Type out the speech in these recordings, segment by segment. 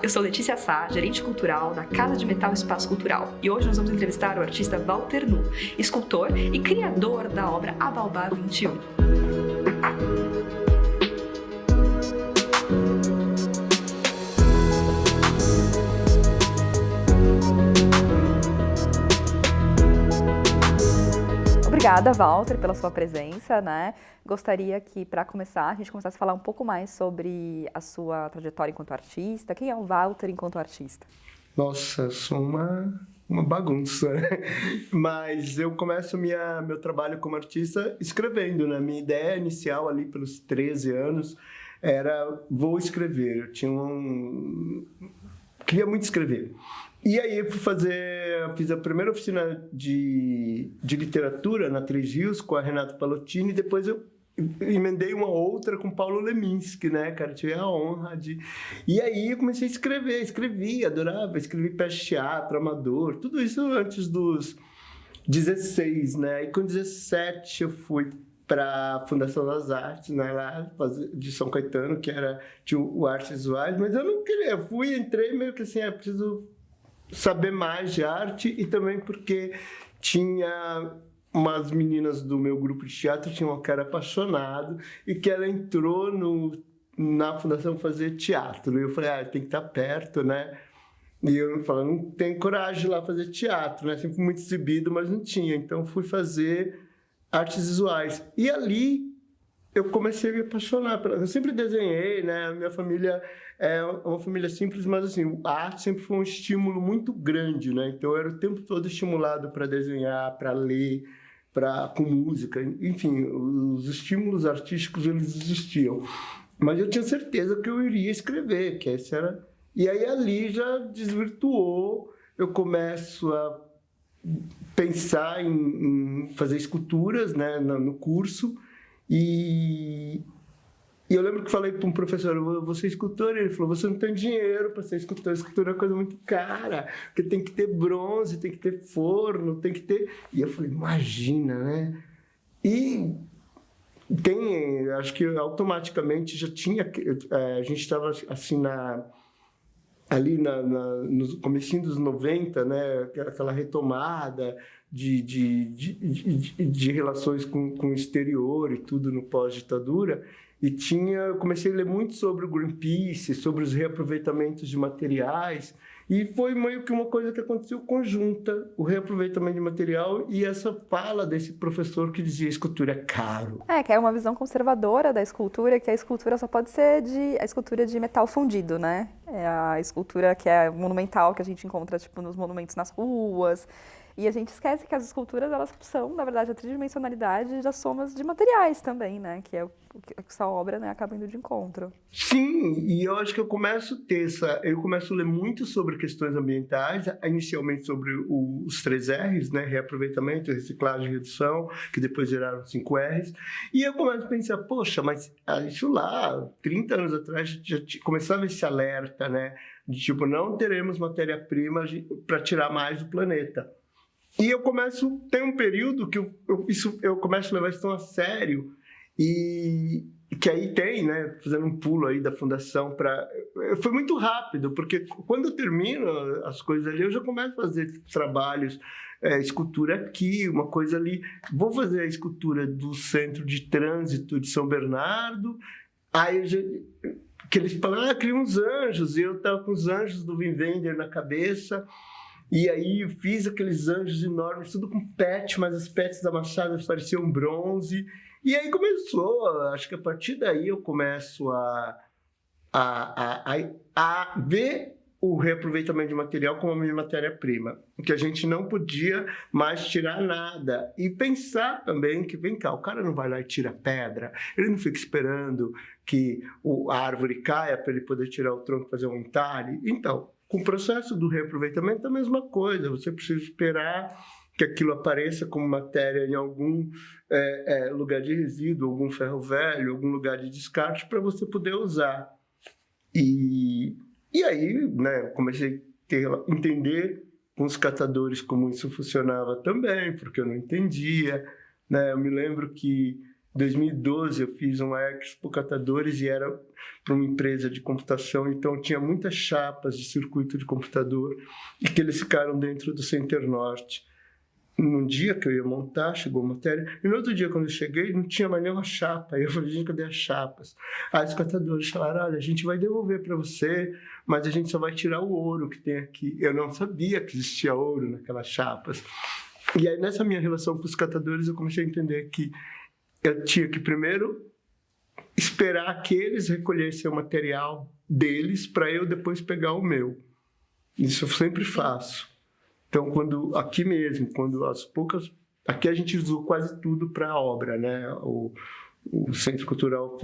eu sou Letícia Sá, gerente cultural da Casa de Metal Espaço Cultural, e hoje nós vamos entrevistar o artista Walter Nu, escultor e criador da obra A Baobá 21. Obrigada, Walter, pela sua presença, né? Gostaria que, para começar, a gente começasse a falar um pouco mais sobre a sua trajetória enquanto artista. Quem é o Walter enquanto artista? Nossa, sou uma bagunça, né? Mas eu começo meu trabalho como artista escrevendo, né? Minha ideia inicial ali pelos 13 anos era, vou escrever. Queria muito escrever. E aí eu fiz a primeira oficina de literatura na Três Rios com a Renata Palottini, e depois eu emendei uma outra com Paulo Leminski, né, cara? Tive a honra de... E aí eu comecei a escrevi, adorava, escrevi peça de teatro, amador, tudo isso antes dos 16, né? E com 17 eu fui para a Fundação das Artes, né, lá de São Caetano, que tinha o Artes Visuais, mas eu não queria, entrei meio que assim, preciso saber mais de arte, e também porque tinha umas meninas do meu grupo de teatro, tinha uma cara apaixonado, e que ela entrou na fundação fazer teatro. E eu falei, tem que estar perto, né? E eu falei, não tenho coragem de ir lá fazer teatro, né? Sempre muito exibido, mas não tinha. Então fui fazer artes visuais. E ali eu comecei a me apaixonar. Eu sempre desenhei, né? A minha família é uma família simples, mas assim, a arte sempre foi um estímulo muito grande, né? Então eu era o tempo todo estimulado para desenhar, para ler, com música. Enfim, os estímulos artísticos, eles existiam. Mas eu tinha certeza que eu iria escrever, que esse era... E aí ali já desvirtuou, eu começo a pensar em fazer esculturas, né, no curso. E eu lembro que falei para um professor, eu vou ser escultor, e ele falou, você não tem dinheiro para ser escultor, escultura é uma coisa muito cara, porque tem que ter bronze, tem que ter forno, tem que ter... E eu falei, imagina, né? E acho que automaticamente já tinha, a gente estava assim ali no comecinho dos 90, né, aquela retomada de relações com o exterior e tudo no pós-ditadura, e eu comecei a ler muito sobre o Greenpeace, sobre os reaproveitamentos de materiais, e foi meio que uma coisa que aconteceu conjunta, o reaproveitamento de material e essa fala desse professor que dizia escultura é caro. Que é uma visão conservadora da escultura, que a escultura só pode ser a escultura de metal fundido, né? É a escultura que é monumental, que a gente encontra tipo, nos monumentos nas ruas. E a gente esquece que as esculturas, elas são, na verdade, a tridimensionalidade das somas de materiais também, né? Que é o que essa obra, né, acaba indo de encontro. Sim, e eu acho que eu começo a ler muito sobre questões ambientais, inicialmente sobre os 3 R's, né? Reaproveitamento, reciclagem e redução, que depois geraram 5 R's. E eu começo a pensar, poxa, mas isso lá, 30 anos atrás, já começava esse alerta, né? De tipo, não teremos matéria-prima para tirar mais do planeta. E tem um período que eu começo a levar isso tão a sério, e que aí tem, né, fazendo um pulo aí da fundação foi muito rápido, porque quando eu termino as coisas ali, eu já começo a fazer trabalhos, escultura aqui, uma coisa ali, vou fazer a escultura do Centro de Trânsito de São Bernardo, aí que eles falam, cria uns anjos, e eu estava com os anjos do Wim Wenders na cabeça. E aí eu fiz aqueles anjos enormes, tudo com pet, mas as pets amassadas pareciam bronze. E aí começou, acho que a partir daí eu começo a ver o reaproveitamento de material como a minha matéria-prima, que a gente não podia mais tirar nada. E pensar também que, vem cá, o cara não vai lá e tira pedra, ele não fica esperando que a árvore caia para ele poder tirar o tronco e fazer um entalhe. Então, com o processo do reaproveitamento é a mesma coisa, você precisa esperar que aquilo apareça como matéria em algum lugar de resíduo, algum ferro velho, algum lugar de descarte para você poder usar. E aí, né, comecei a entender com os catadores como isso funcionava também, porque eu não entendia, né? Eu me lembro que 2012 eu fiz uma Expo Catadores e era para uma empresa de computação, então tinha muitas chapas de circuito de computador e que eles ficaram dentro do Center Norte. Num dia que eu ia montar, chegou a matéria, e no outro dia, quando eu cheguei, não tinha mais nenhuma chapa. Aí eu falei, gente, cadê as chapas? Aí os catadores falaram, olha, a gente vai devolver para você, mas a gente só vai tirar o ouro que tem aqui. Eu não sabia que existia ouro naquelas chapas. E aí, nessa minha relação com os catadores, eu comecei a entender que eu tinha que, primeiro, esperar que eles recolhessem o material deles para eu depois pegar o meu. Isso eu sempre faço. Então, aqui mesmo, quando as poucas... Aqui a gente usou quase tudo para a obra, né? O Centro Cultural,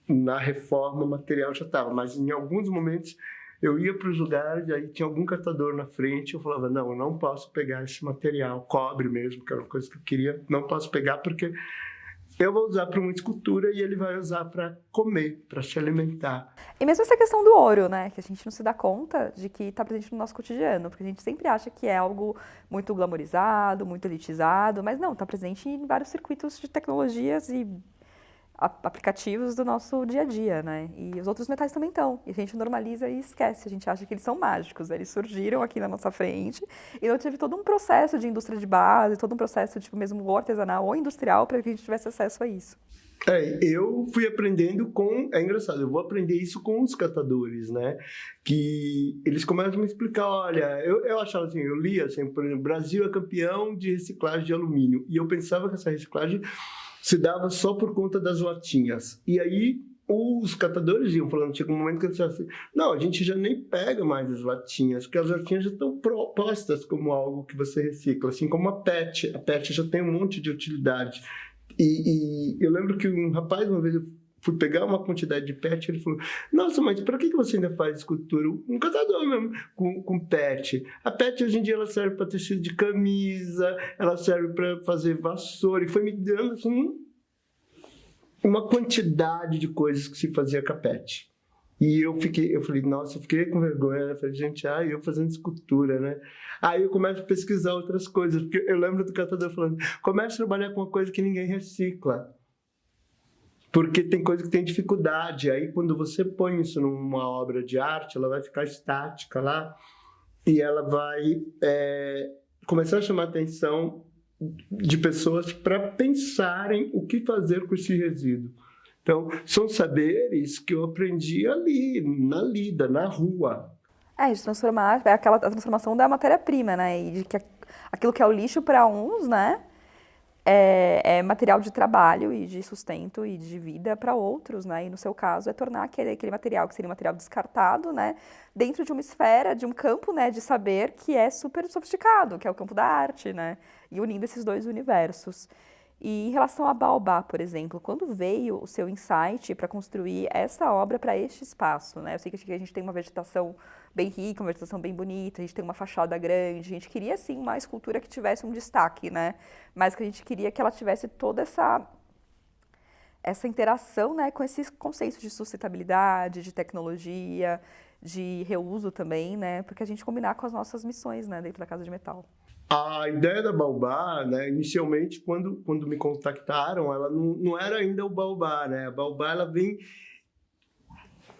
na reforma, o material já estava. Mas, em alguns momentos, eu ia para os lugares, aí tinha algum catador na frente, eu falava, não, eu não posso pegar esse material, cobre mesmo, que era uma coisa que eu queria, não posso pegar porque eu vou usar para uma escultura e ele vai usar para comer, para se alimentar. E mesmo essa questão do ouro, né, que a gente não se dá conta de que está presente no nosso cotidiano, porque a gente sempre acha que é algo muito glamorizado, muito elitizado, mas não, está presente em vários circuitos de tecnologias e aplicativos do nosso dia a dia, né? E os outros metais também estão. E a gente normaliza e esquece. A gente acha que eles são mágicos. Eles surgiram aqui na nossa frente e não teve todo um processo de indústria de base, todo um processo tipo mesmo ou artesanal ou industrial para que a gente tivesse acesso a isso. Eu fui aprendendo é engraçado, eu vou aprender isso com os catadores, né? Que eles começam a me explicar, olha, eu achava assim, eu lia assim, por exemplo, Brasil é campeão de reciclagem de alumínio. E eu pensava que essa reciclagem se dava só por conta das latinhas. E aí os catadores iam falando, chega um momento que eles falavam assim, não, a gente já nem pega mais as latinhas, porque as latinhas já estão propostas como algo que você recicla, assim como a PET. A PET já tem um monte de utilidade. E eu lembro que um rapaz, uma vez eu fui pegar uma quantidade de PET, ele falou, nossa, mas para que você ainda faz escultura? Um catador mesmo, com PET. A PET hoje em dia ela serve para tecido de camisa, ela serve para fazer vassoura, e foi me dando assim, uma quantidade de coisas que se fazia com a PET. E eu falei, nossa, eu fiquei com vergonha, né? Eu falei, gente, eu fazendo escultura, né? Aí eu começo a pesquisar outras coisas, porque eu lembro do catador falando, comece a trabalhar com uma coisa que ninguém recicla. Porque tem coisa que tem dificuldade. Aí, quando você põe isso numa obra de arte, ela vai ficar estática lá e ela vai começar a chamar a atenção de pessoas para pensarem o que fazer com esse resíduo. Então, são saberes que eu aprendi ali, na lida, na rua. De transformar, a transformação da matéria-prima, né? E de que aquilo que é o lixo para uns, né? É material de trabalho e de sustento e de vida para outros, né? E no seu caso é tornar aquele material que seria um material descartado, né? Dentro de uma esfera, de um campo, né? De saber que é super sofisticado, que é o campo da arte, né? E unindo esses dois universos. E em relação a Baobá, por exemplo, quando veio o seu insight para construir essa obra para este espaço, né? Eu sei que a gente tem uma vegetação bem rica, uma vegetação bem bonita, a gente tem uma fachada grande, a gente queria, sim, uma escultura que tivesse um destaque, né? Mas que a gente queria que ela tivesse toda essa interação, né, com esses conceitos de sustentabilidade, de tecnologia, de reuso também, né? Porque a gente combinar com as nossas missões, né, dentro da Casa de Metal. A ideia da Baobá, né, inicialmente, quando me contactaram, ela não era ainda o Baobá, né? A Baobá, ela vem...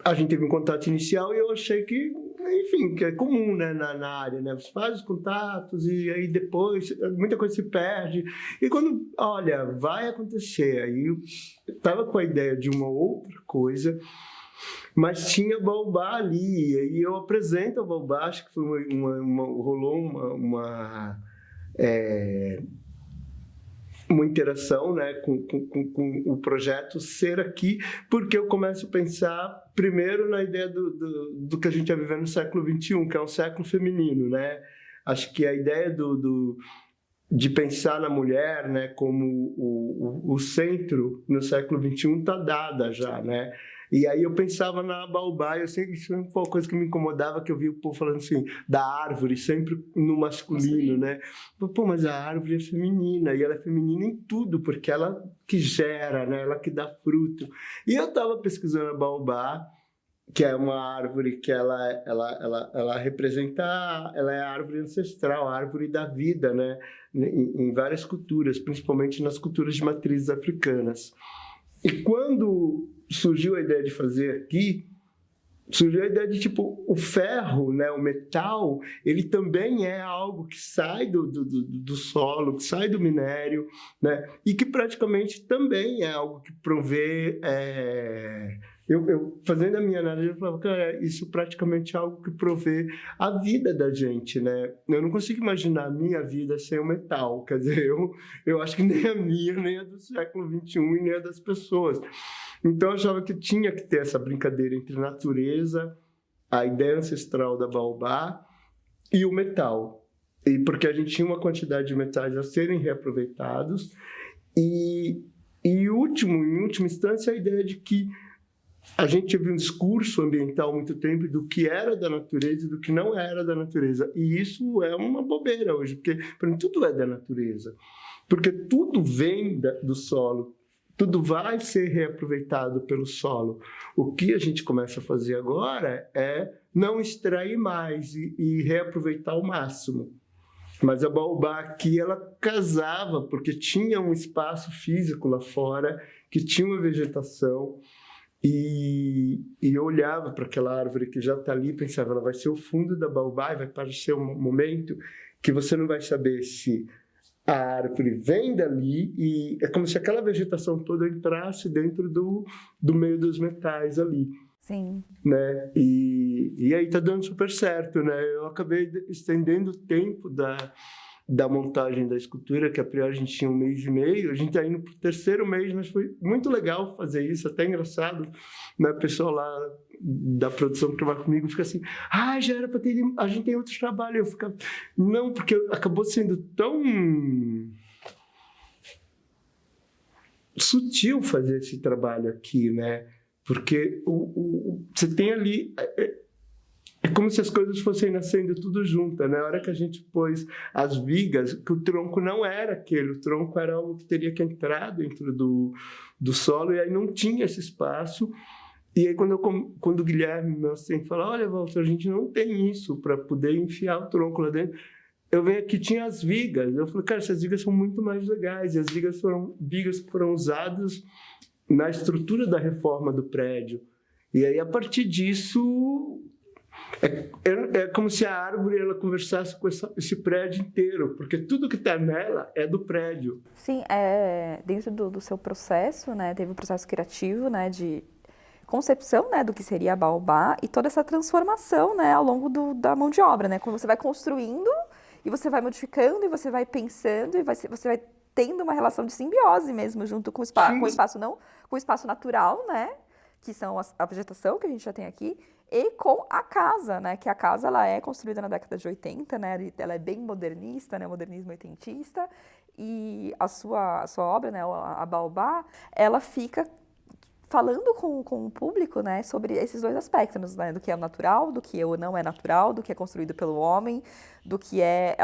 A gente teve um contato inicial e eu achei que, enfim, que é comum, né, na área, né? Você faz os contatos e aí depois muita coisa se perde. E quando, olha, vai acontecer, aí eu estava com a ideia de uma outra coisa, mas tinha Baobá ali, e aí eu apresento a Baobá, acho que foi rolou uma interação, né, com o projeto ser aqui, porque eu começo a pensar primeiro na ideia do que a gente está vivendo no século XXI, que é um século feminino, né? Acho que a ideia de pensar na mulher, né, como o centro no século XXI está dada já, né? E aí eu pensava na Baobá, isso foi uma coisa que me incomodava, que eu vi o povo falando assim, da árvore, sempre no masculino, né? Pô, mas a árvore é feminina, e ela é feminina em tudo, porque ela que gera, né? Ela que dá fruto. E eu estava pesquisando a Baobá, que é uma árvore que ela representa, ela é a árvore ancestral, a árvore da vida, né? Em várias culturas, principalmente nas culturas de matrizes africanas. E quando surgiu a ideia de fazer aqui, surgiu a ideia de, tipo, o ferro, né, o metal, ele também é algo que sai do solo, que sai do minério, né, e que praticamente também é algo que provê... Eu fazendo a minha análise, eu falava, cara, isso praticamente é algo que provê a vida da gente, né? Eu não consigo imaginar a minha vida sem o metal, quer dizer, eu acho que nem a minha, nem a do século XXI e nem a das pessoas. Então, eu achava que tinha que ter essa brincadeira entre natureza, a ideia ancestral da baobá e o metal. E porque a gente tinha uma quantidade de metais a serem reaproveitados. E em última instância, a ideia de que a gente teve um discurso ambiental há muito tempo do que era da natureza e do que não era da natureza. E isso é uma bobeira hoje, porque para mim tudo é da natureza. Porque tudo vem do solo. Tudo vai ser reaproveitado pelo solo. O que a gente começa a fazer agora é não extrair mais e reaproveitar ao máximo. Mas a baobá aqui, ela casava, porque tinha um espaço físico lá fora, que tinha uma vegetação, e eu olhava para aquela árvore que já está ali e pensava, ela vai ser o fundo da baobá, e vai parecer um momento que você não vai saber se a árvore vem dali, e é como se aquela vegetação toda entrasse dentro do meio dos metais ali. Sim. Né? E aí está dando super certo, né? Eu acabei estendendo o tempo da montagem da escultura, que a priori a gente tinha 1 mês e meio, a gente está indo para o 3º mês, mas foi muito legal fazer isso, até engraçado, né? O pessoal lá da produção que trabalha comigo fica assim, já era para ter, a gente tem outro trabalho, eu ficava, não, porque acabou sendo tão sutil fazer esse trabalho aqui, né? Porque você tem ali... É como se as coisas fossem nascendo tudo junto, né? Na hora que a gente pôs as vigas, que o tronco não era aquele, o tronco era algo que teria que entrar dentro do solo, e aí não tinha esse espaço. E aí quando o Guilherme, meu assistente, fala, olha, Walter, a gente não tem isso para poder enfiar o tronco lá dentro. Eu venho aqui, tinha as vigas. Eu falei, cara, essas vigas são muito mais legais. E as vigas que foram usadas na estrutura da reforma do prédio. E aí, a partir disso... É como se a árvore ela conversasse com esse prédio inteiro, porque tudo que está nela é do prédio. Sim, dentro do seu processo, né, teve um processo criativo, né, de concepção, né, do que seria a baobá e toda essa transformação, né, ao longo da mão de obra, né, quando você vai construindo e você vai modificando e você vai pensando e você vai tendo uma relação de simbiose mesmo junto com o espaço, não com o espaço natural, né, que são a vegetação que a gente já tem aqui, e com a casa, né? Que a casa ela é construída na década de 80, né? Ela é bem modernista, né? Modernismo oitentista. E a sua obra, né? A Baobá, ela fica falando com o público, né? Sobre esses dois aspectos, né? Do que é natural, do que não é natural, do que é construído pelo homem, do que é...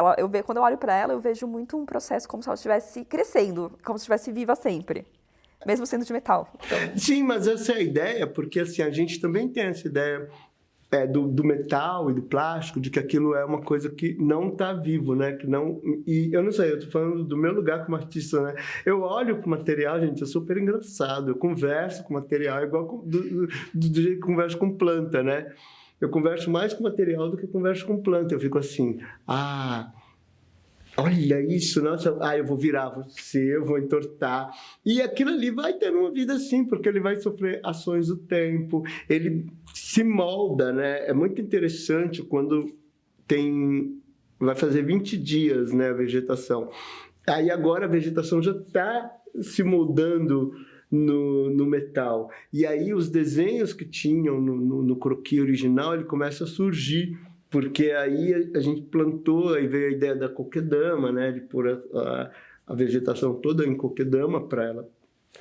quando eu olho para ela, eu vejo muito um processo como se ela estivesse crescendo, como se estivesse viva sempre. Mesmo sendo de metal. Então... Sim, mas essa é a ideia, porque assim, a gente também tem essa ideia do metal e do plástico, de que aquilo é uma coisa que não está vivo, né? Que não, e eu não sei, eu estou falando do meu lugar como artista, né? Eu olho para o material, gente, é super engraçado. Eu converso com material igual do jeito que eu converso com planta, né? Eu converso mais com material do que converso com planta. Eu fico assim, olha isso, nossa, eu vou virar você, eu vou entortar. E aquilo ali vai ter uma vida assim, porque ele vai sofrer ações do tempo, ele se molda, né? É muito interessante quando vai fazer 20 dias, né, a vegetação. Aí agora a vegetação já está se moldando no metal. E aí os desenhos que tinham no croquis original, ele começa a surgir, porque aí a gente plantou, aí veio a ideia da coquedama, né, de pôr a vegetação toda em coquedama para ela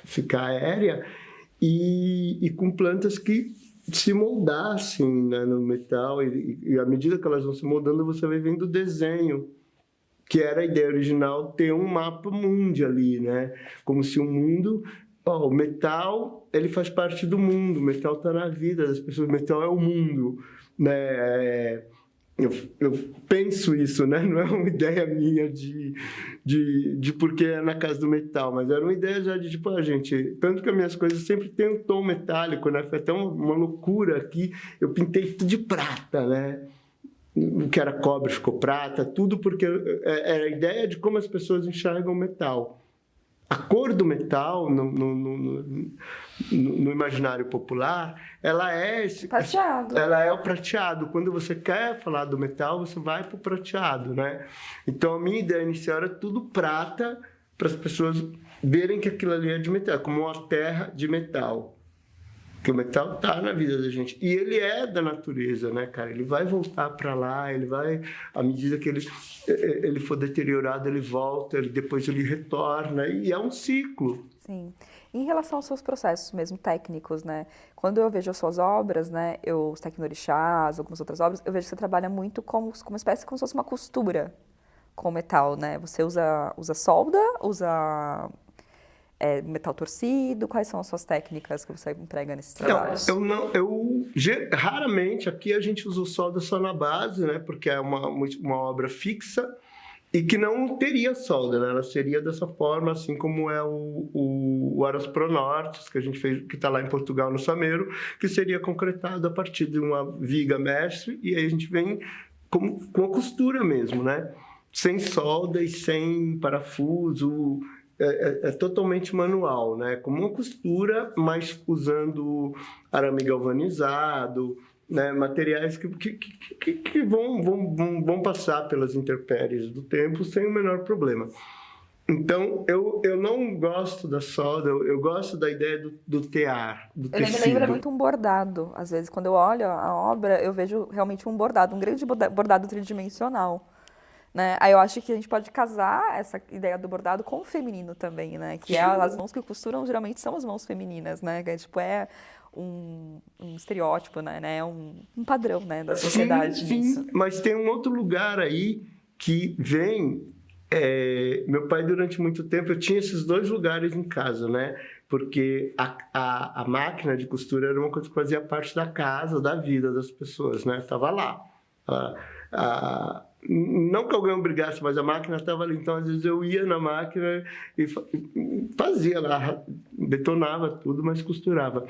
ficar aérea, e com plantas que se moldassem, né, no metal, e à medida que elas vão se moldando, você vai vendo o desenho, que era a ideia original, ter um mapa mundi ali, né, como se o mundo o metal, ele faz parte do mundo, o metal está na vida das pessoas, o metal é o mundo, né? Eu penso isso, né? Não é uma ideia minha de porque é na casa do metal, mas era uma ideia já de tipo, gente, tanto que as minhas coisas sempre têm um tom metálico, né? Foi até uma loucura aqui, eu pintei tudo de prata, né? O que era cobre ficou prata, tudo porque era a ideia de como as pessoas enxergam o metal. A cor do metal, no imaginário popular, ela é Prateado. ela é o prateado. Quando você quer falar do metal, você vai para o prateado, né? Então, a minha ideia inicial era tudo prata, para as pessoas verem que aquilo ali é de metal, como uma terra de metal. Porque o metal tá na vida da gente. E ele é da natureza, né, cara? Ele vai voltar para lá, ele vai... À medida que ele for deteriorado, ele volta, depois ele retorna. E é um ciclo. Sim. Em relação aos seus processos mesmo técnicos, né? Quando eu vejo as suas obras, né? Os Tecnorixás, algumas outras obras, eu vejo que você trabalha muito como uma espécie, como se fosse uma costura com metal, né? Você usa solda, usa... metal torcido? Quais são as suas técnicas que você emprega nesses trabalhos? Raramente, aqui a gente usa o solda só na base, né? Porque é uma obra fixa e que não teria solda, né? Ela seria dessa forma, assim como é o Aras Pro Nortes, que a gente fez, que está lá em Portugal, no Sameiro, que seria concretado a partir de uma viga mestre, e aí a gente vem com a costura mesmo, né? Sem solda e sem parafuso. É totalmente manual, né? Como uma costura, mas usando arame galvanizado, né? Materiais que vão passar pelas intempéries do tempo sem o menor problema. Então, eu não gosto da solda, eu gosto da ideia do tear, do tecido. Me lembra muito um bordado. Às vezes, quando eu olho a obra, eu vejo realmente um bordado, um grande bordado tridimensional. Né? Aí eu acho que a gente pode casar essa ideia do bordado com o feminino também, né? Que as mãos que costuram geralmente são as mãos femininas, né? Que tipo, um estereótipo, né? Um padrão, né? Da sociedade. Sim, mas tem um outro lugar aí que vem... meu pai, durante muito tempo, eu tinha esses dois lugares em casa, né? Porque a máquina de costura era uma coisa que fazia parte da casa, da vida das pessoas, né? Estava lá. Não que alguém obrigasse, mas a máquina estava ali. Então, às vezes, eu ia na máquina e fazia lá, detonava tudo, mas costurava.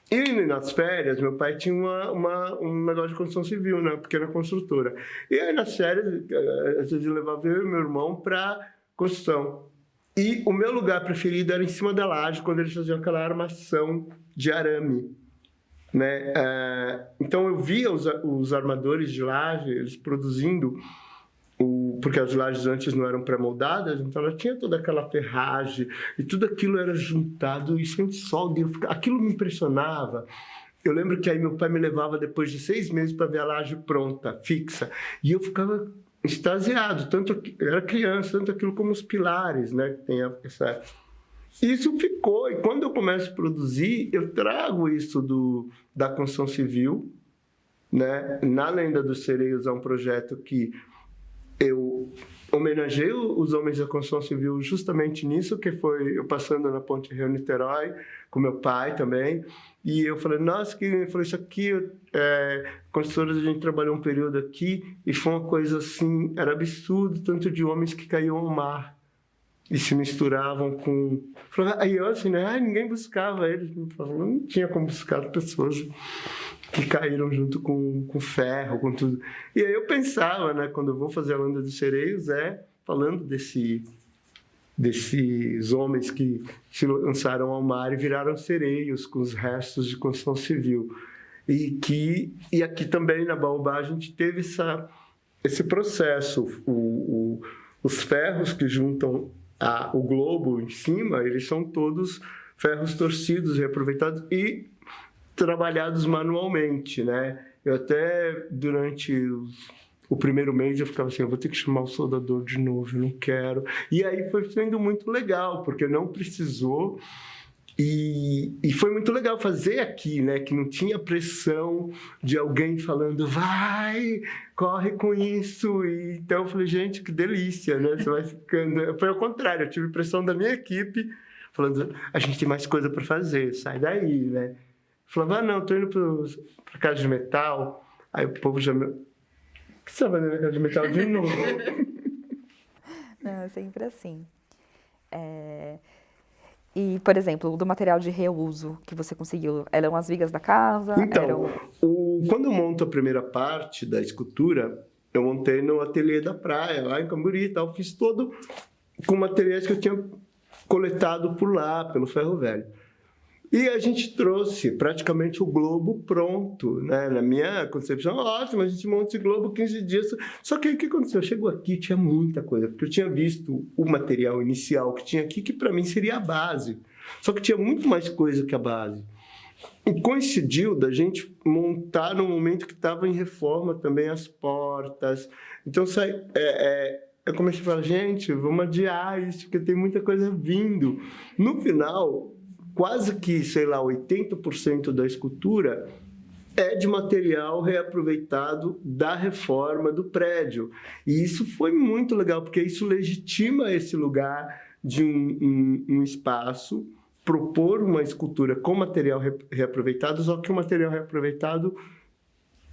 E nas férias, meu pai tinha um negócio de construção civil, né? Uma pequena construtora. E aí, nas férias, às vezes, eu levava eu e meu irmão para construção. E o meu lugar preferido era em cima da laje, quando eles faziam aquela armação de arame. Né? Então eu via os armadores de laje, eles produzindo, porque as lajes antes não eram pré-moldadas, então ela tinha toda aquela ferragem e tudo aquilo era juntado e sem solda, aquilo me impressionava. Eu lembro que aí meu pai me levava depois de 6 meses para ver a laje pronta, fixa, e eu ficava extasiado, tanto eu era criança, tanto aquilo como os pilares, né? Que tem isso ficou, e quando eu começo a produzir, eu trago isso da construção civil, né? Na Lenda dos Sereios é um projeto que eu homenageio os homens da construção civil justamente nisso, que foi eu passando na Ponte Rio-Niterói, com meu pai também, e eu falei, nossa, isso aqui, construtores, a gente trabalhou um período aqui, e foi uma coisa assim, era absurdo, tanto de homens que caíam ao mar, e se misturavam com... Aí eu assim, né? Ninguém buscava eles. Não tinha como buscar pessoas que caíram junto com ferro, com tudo. E aí eu pensava, né? Quando eu vou fazer a Lenda dos Sereios, falando desses homens que se lançaram ao mar e viraram sereios com os restos de construção civil. E aqui também, na Baobá, a gente teve esse processo. Os ferros que juntam o globo em cima, eles são todos ferros torcidos, reaproveitados e trabalhados manualmente, né? Eu até, durante o primeiro mês, eu ficava assim, eu vou ter que chamar o soldador de novo, eu não quero. E aí foi sendo muito legal, porque não precisou. E foi muito legal fazer aqui, né? Que não tinha pressão de alguém falando, vai, corre com isso. E, então eu falei, gente, que delícia, né? Você vai ficando... Foi ao contrário, eu tive pressão da minha equipe falando, a gente tem mais coisa para fazer, sai daí, né? Falava, não, tô indo pra casa de metal. Aí o povo já... O que você tá fazendo na casa de metal de novo? Não, é sempre assim. E, por exemplo, do material de reuso que você conseguiu, eram as vigas da casa? Então, quando eu monto a primeira parte da escultura, eu montei no ateliê da praia, lá em Cambori e tal. Fiz todo com materiais que eu tinha coletado por lá, pelo ferro velho. E a gente trouxe praticamente o globo pronto, né? Na minha concepção, ótimo, a gente monta esse globo 15 dias. Só que aí o que aconteceu? Chegou aqui, tinha muita coisa, porque eu tinha visto o material inicial que tinha aqui, que para mim seria a base. Só que tinha muito mais coisa que a base. E coincidiu da gente montar no momento que estava em reforma também as portas. Então, eu comecei a falar, gente, vamos adiar isso, porque tem muita coisa vindo. No final, quase que, 80% da escultura é de material reaproveitado da reforma do prédio. E isso foi muito legal, porque isso legitima esse lugar de um espaço, propor uma escultura com material reaproveitado, só que o material reaproveitado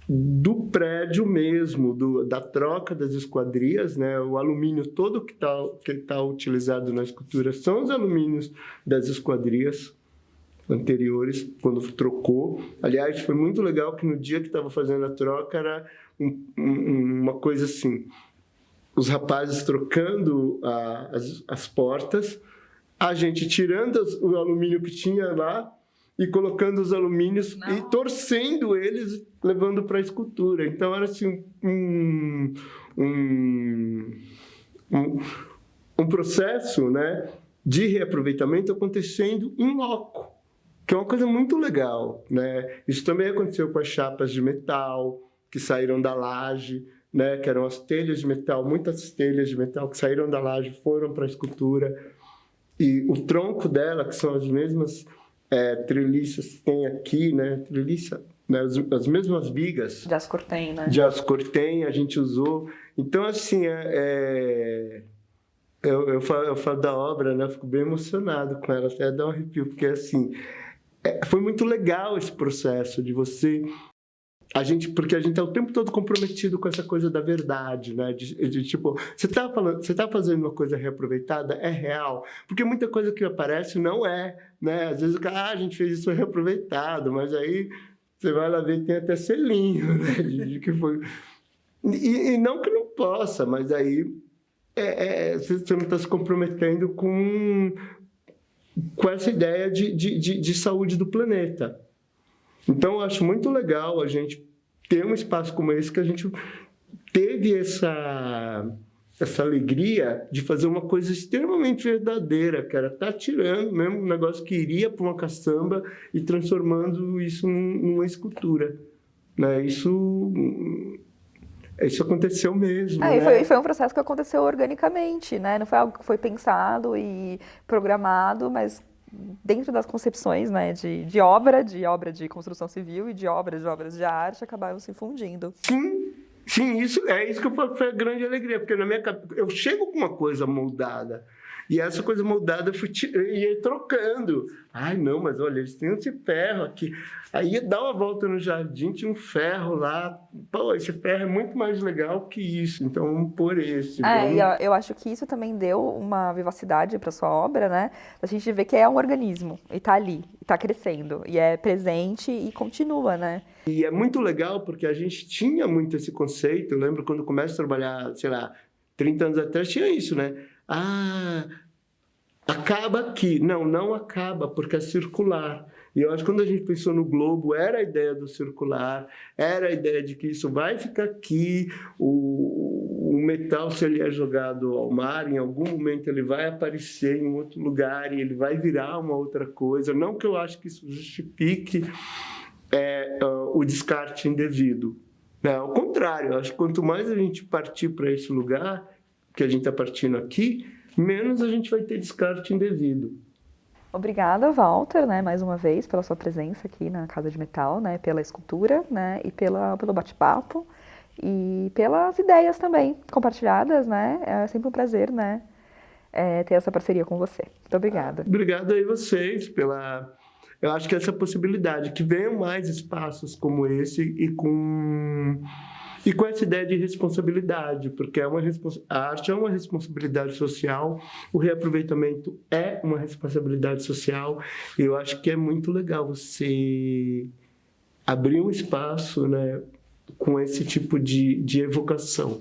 do prédio mesmo, da troca das esquadrias, né? O alumínio todo que tá utilizado na escultura são os alumínios das esquadrias anteriores, quando trocou. Aliás, foi muito legal que no dia que estava fazendo a troca era uma coisa assim, os rapazes trocando as portas, a gente tirando o alumínio que tinha lá e colocando os alumínios e torcendo eles, levando para a escultura. Então, era assim, um processo, né, de reaproveitamento acontecendo em loco, que é uma coisa muito legal, né? Isso também aconteceu com as chapas de metal que saíram da laje, né, que eram as telhas de metal, muitas telhas de metal que saíram da laje foram para a escultura. E o tronco dela, que são as mesmas treliças que tem aqui, né? Treliça, né? As mesmas vigas. De Ascortem, né? De Ascortem, a gente usou. Então, assim, eu falo da obra, né? Eu fico bem emocionado com ela, até dá um arrepio, porque, assim, foi muito legal esse processo de você... porque a gente é o tempo todo comprometido com essa coisa da verdade, né? De tipo, você tá fazendo uma coisa reaproveitada, é real. Porque muita coisa que aparece não é, né? Às vezes a gente fez isso reaproveitado, mas aí você vai lá ver, tem até selinho, né? De que foi... E não que não possa, mas aí você não está se comprometendo com essa ideia de saúde do planeta. Então, eu acho muito legal a gente ter um espaço como esse, que a gente teve essa alegria de fazer uma coisa extremamente verdadeira, que era estar tirando mesmo um negócio que iria para uma caçamba e transformando isso numa escultura, né? Isso aconteceu mesmo, né? E foi um processo que aconteceu organicamente, né? Não foi algo que foi pensado e programado, mas... dentro das concepções, né, de obra de construção civil e de obras de arte, acabaram se fundindo. Sim, isso que eu falo, foi a grande alegria, porque na minha cabeça, eu chego com uma coisa moldada, e essa coisa moldada eu ia trocando. Ai, não, mas olha, eles têm esse ferro aqui. Aí ia dar uma volta no jardim, tinha um ferro lá. Pô, esse ferro é muito mais legal que isso, então vamos pôr esse. Eu acho que isso também deu uma vivacidade para sua obra, né? A gente vê que é um organismo, e tá ali, e tá crescendo, e é presente e continua, né? E é muito legal porque a gente tinha muito esse conceito. Eu lembro quando começo a trabalhar, 30 anos atrás, tinha isso, né? Acaba aqui. Não acaba, porque é circular. E eu acho que quando a gente pensou no globo, era a ideia do circular, era a ideia de que isso vai ficar aqui, o metal, se ele é jogado ao mar, em algum momento ele vai aparecer em outro lugar e ele vai virar uma outra coisa. Não que eu acho que isso justifique o descarte indevido. Ao contrário, eu acho que quanto mais a gente partir para esse lugar, que a gente está partindo aqui, menos a gente vai ter descarte indevido. Obrigada, Walter, né, mais uma vez, pela sua presença aqui na Casa de Metal, né, pela escultura, né, e pelo bate-papo, e pelas ideias também compartilhadas, né, é sempre um prazer, né, ter essa parceria com você. Muito obrigada. Obrigado aí vocês pela... Eu acho que essa possibilidade, que venham mais espaços como esse e com essa ideia de responsabilidade, porque a arte é uma responsabilidade social, o reaproveitamento é uma responsabilidade social, e eu acho que é muito legal você abrir um espaço, né, com esse tipo de evocação.